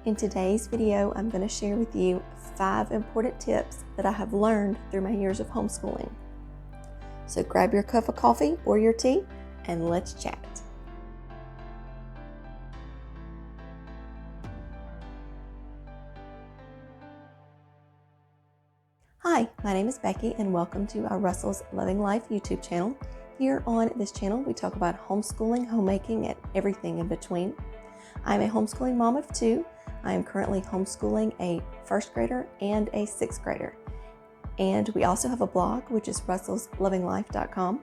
In today's video, I'm going to share with you 5 important tips that I have learned through my years of homeschooling. So grab your cup of coffee or your tea and let's chat. Hi, my name is Becky and welcome to our Russell's Loving Life YouTube channel. Here on this channel, we talk about homeschooling, homemaking, and everything in between. I'm a homeschooling mom of 2. I am currently homeschooling a 1st grader and a 6th grader. And we also have a blog, which is russellslovinglife.com.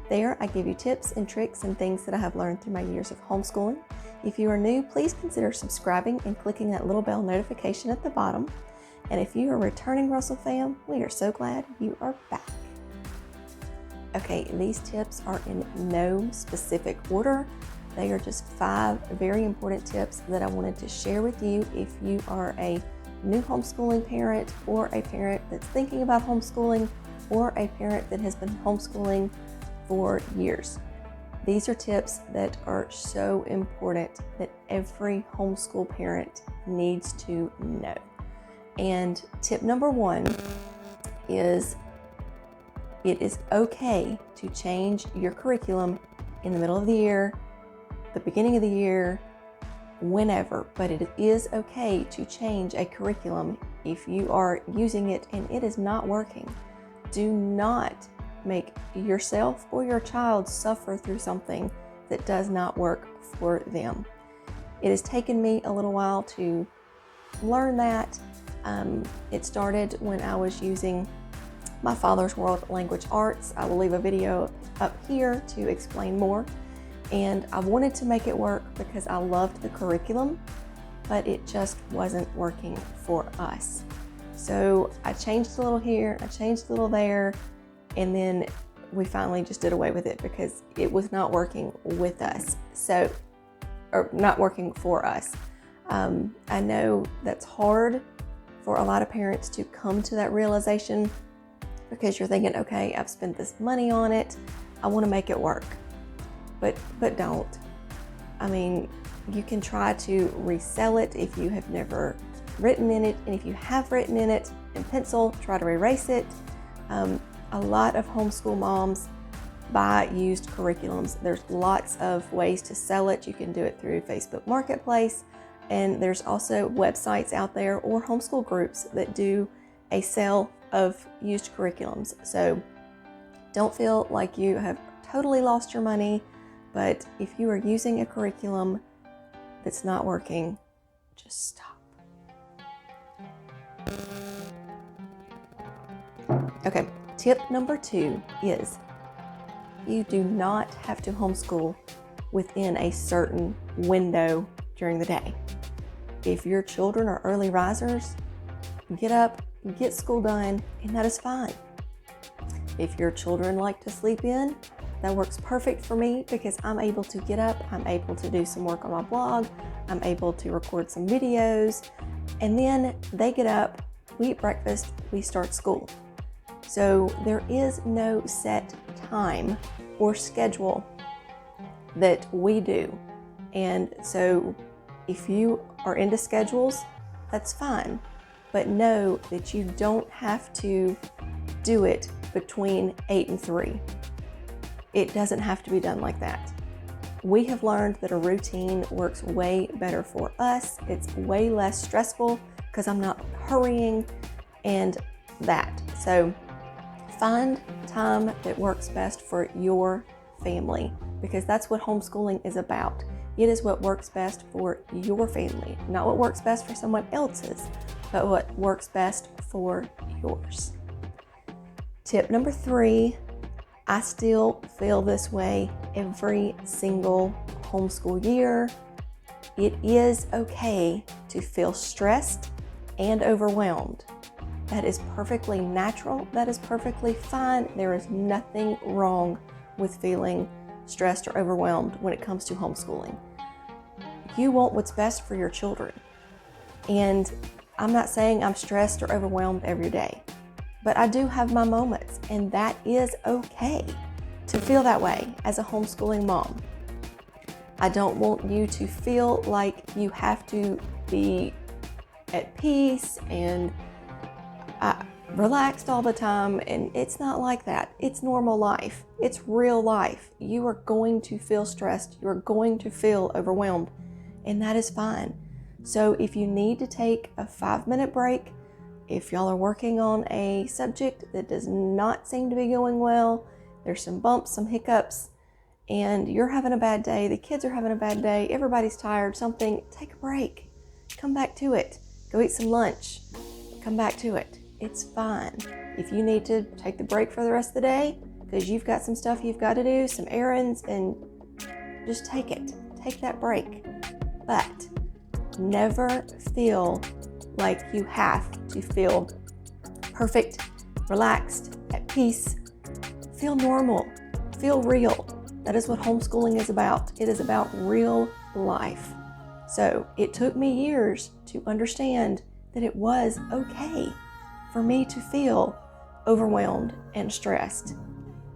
There, I give you tips and tricks and things that I have learned through my years of homeschooling. If you are new, please consider subscribing and clicking that little bell notification at the bottom. And if you are a returning Russell fam, we are so glad you are back. Okay, these tips are in no specific order. They are just 5 very important tips that I wanted to share with you if you are a new homeschooling parent or a parent that's thinking about homeschooling or a parent that has been homeschooling for years. These are tips that are so important that every homeschool parent needs to know. And tip number 1 is it is okay to change your curriculum in the middle of the year, the beginning of the year, whenever, but it is okay to change a curriculum if you are using it and it is not working. Do not make yourself or your child suffer through something that does not work for them. It has taken me a little while to learn that. It started when I was using my father's world language arts. I will leave a video up here to explain more. And I wanted to make it work because I loved the curriculum, but it just wasn't working for us. So I changed a little here, I changed a little there, and then we finally just did away with it because it was not working with us. Or not working for us. I know that's hard for a lot of parents to come to that realization because you're thinking, okay, I've spent this money on it, I want to make it work. But don't. I mean, you can try to resell it if you have never written in it, and if you have written in it in pencil, try to erase it. A lot of homeschool moms buy used curriculums. There's lots of ways to sell it. You can do it through Facebook Marketplace, and there's also websites out there or homeschool groups that do a sale of used curriculums. So don't feel like you have totally lost your money, but if you are using a curriculum that's not working, just stop. Okay, tip number 2 is you do not have to homeschool within a certain window during the day. If your children are early risers, get up, get school done, and that is fine. If your children like to sleep in, that works perfect for me because I'm able to get up, I'm able to do some work on my blog, I'm able to record some videos, and then they get up, we eat breakfast, we start school. So there is no set time or schedule that we do. And so if you are into schedules, that's fine. But know that you don't have to do it between 8 and 3. It doesn't have to be done like that. We have learned that a routine works way better for us. It's way less stressful because I'm not hurrying and that. So find time that works best for your family because that's what homeschooling is about. It is what works best for your family, not what works best for someone else's, but what works best for yours. Tip number 3, I still feel this way every single homeschool year. It is okay to feel stressed and overwhelmed. That is perfectly natural. That is perfectly fine. There is nothing wrong with feeling stressed or overwhelmed when it comes to homeschooling. You want what's best for your children. And I'm not saying I'm stressed or overwhelmed every day, but I do have my moments, and that is okay. to feel that way as a homeschooling mom. I don't want you to feel like you have to be at peace and relaxed all the time, and it's not like that. It's normal life. It's real life. You are going to feel stressed. You're going to feel overwhelmed, and that is fine. So if you need to take a 5-minute break, if y'all are working on a subject that does not seem to be going well, there's some bumps, some hiccups, and you're having a bad day, the kids are having a bad day, everybody's tired, something, take a break. Come back to it. Go eat some lunch. Come back to it. It's fine. If you need to take the break for the rest of the day because you've got some stuff you've got to do, some errands, and just take it. Take that break. But never feel like you have to feel perfect, relaxed, at peace. Feel normal. Feel real. That is what homeschooling is about. It is about real life. So it took me years to understand that it was okay for me to feel overwhelmed and stressed.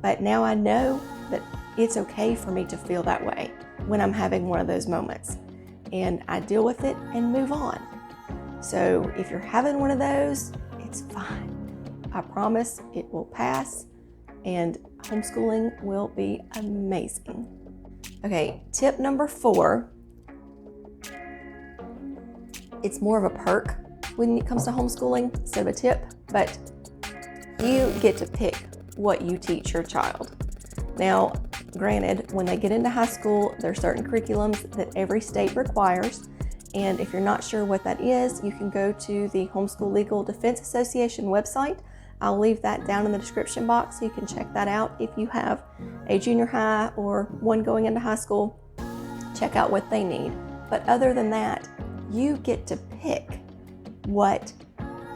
But now I know that it's okay for me to feel that way when I'm having one of those moments. And I deal with it and move on. So if you're having one of those, it's fine. I promise it will pass and homeschooling will be amazing. Okay, tip number 4. It's more of a perk when it comes to homeschooling instead of a tip, but you get to pick what you teach your child. Now, granted, when they get into high school, there are certain curriculums that every state requires, and if you're not sure what that is, you can go to the Homeschool Legal Defense Association website. I'll leave that down in the description box so you can check that out. If you have a junior high or one going into high school, check out what they need. But other than that, you get to pick what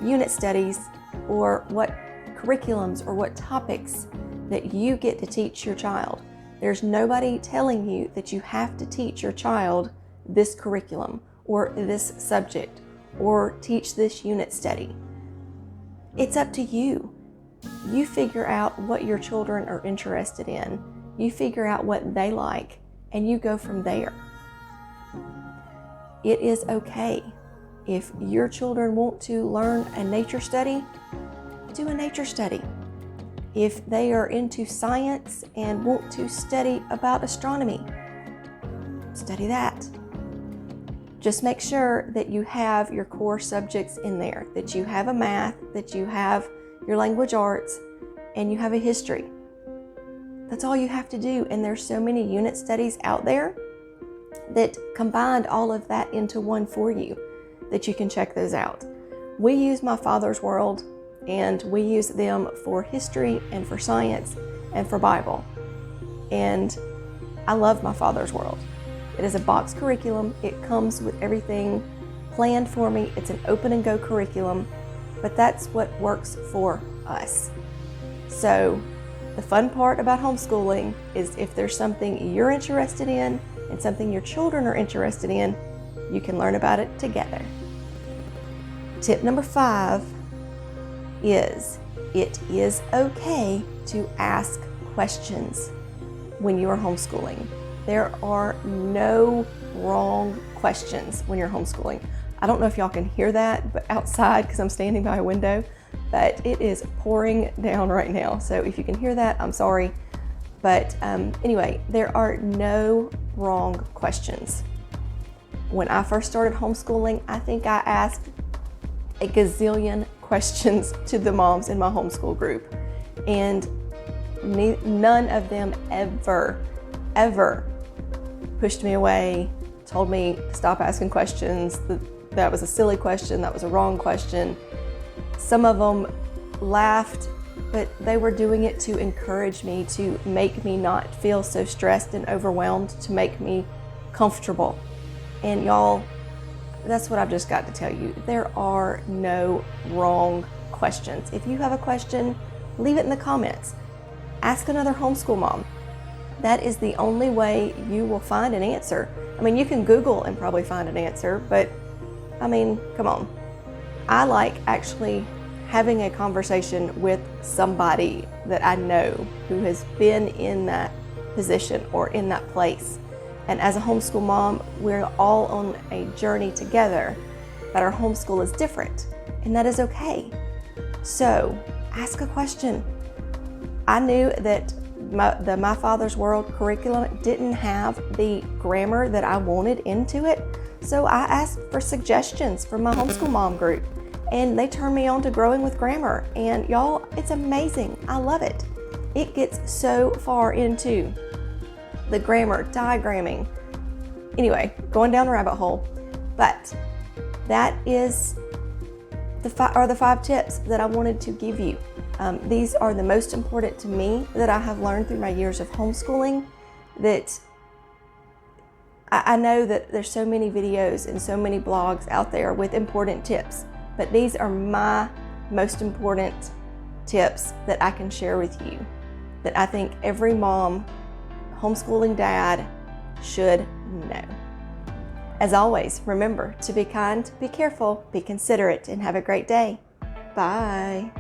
unit studies or what curriculums or what topics that you get to teach your child. There's nobody telling you that you have to teach your child this curriculum or this subject or teach this unit study. It's up to you. You figure out what your children are interested in. You figure out what they like, and you go from there. It is okay. If your children want to learn a nature study, do a nature study. If they are into science and want to study about astronomy, study that. Just make sure that you have your core subjects in there, that you have a math, that you have your language arts, and you have a history. That's all you have to do. And there's so many unit studies out there that combined all of that into one for you, that you can check those out. We use My Father's World, and we use them for history and for science and for Bible. And I love My Father's World. It is a box curriculum. It comes with everything planned for me. It's an open and go curriculum, but that's what works for us. So the fun part about homeschooling is if there's something you're interested in and something your children are interested in, you can learn about it together. Tip number 5 is it is okay to ask questions when you are homeschooling. There are no wrong questions when you're homeschooling. I don't know if y'all can hear that, but outside, because I'm standing by a window, but it is pouring down right now. So if you can hear that, I'm sorry. But anyway, there are no wrong questions. When I first started homeschooling, I think I asked a gazillion questions to the moms in my homeschool group. And none of them ever pushed me away, told me to stop asking questions, that was a silly question, that was a wrong question. Some of them laughed, but they were doing it to encourage me, to make me not feel so stressed and overwhelmed, to make me comfortable. And y'all, that's what I've just got to tell you. There are no wrong questions. If you have a question, leave it in the comments. Ask another homeschool mom. That is the only way you will find an answer. I mean, you can Google and probably find an answer, but I mean, come on. I like actually having a conversation with somebody that I know who has been in that position or in that place. And as a homeschool mom, we're all on a journey together, but our homeschool is different, and that is okay. So ask a question. I knew that My Father's World curriculum didn't have the grammar that I wanted into it, so I asked for suggestions from my homeschool mom group, and they turned me on to Growing with Grammar. And y'all, it's amazing. I love it. It gets so far into the grammar, diagramming. Anyway, going down a rabbit hole. But that is the 5 tips that I wanted to give you. These are the most important to me that I have learned through my years of homeschooling. That I know that there's so many videos and so many blogs out there with important tips, but these are my most important tips that I can share with you, that I think every mom, homeschooling dad should know. As always, remember to be kind, be careful, be considerate, and have a great day. Bye.